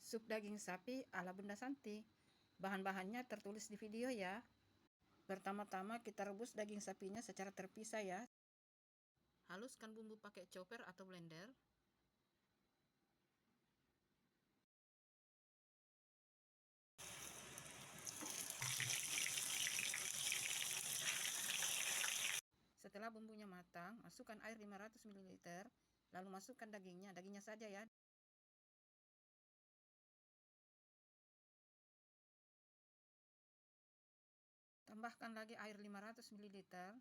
Sup daging sapi ala Bunda Santi. Bahan-bahannya tertulis di video ya. Pertama-tama kita rebus daging sapinya secara terpisah ya. Haluskan bumbu pakai chopper atau blender. Setelah bumbunya matang, masukkan air 500 ml, lalu masukkan dagingnya saja ya. Tambahkan lagi air 500 ml.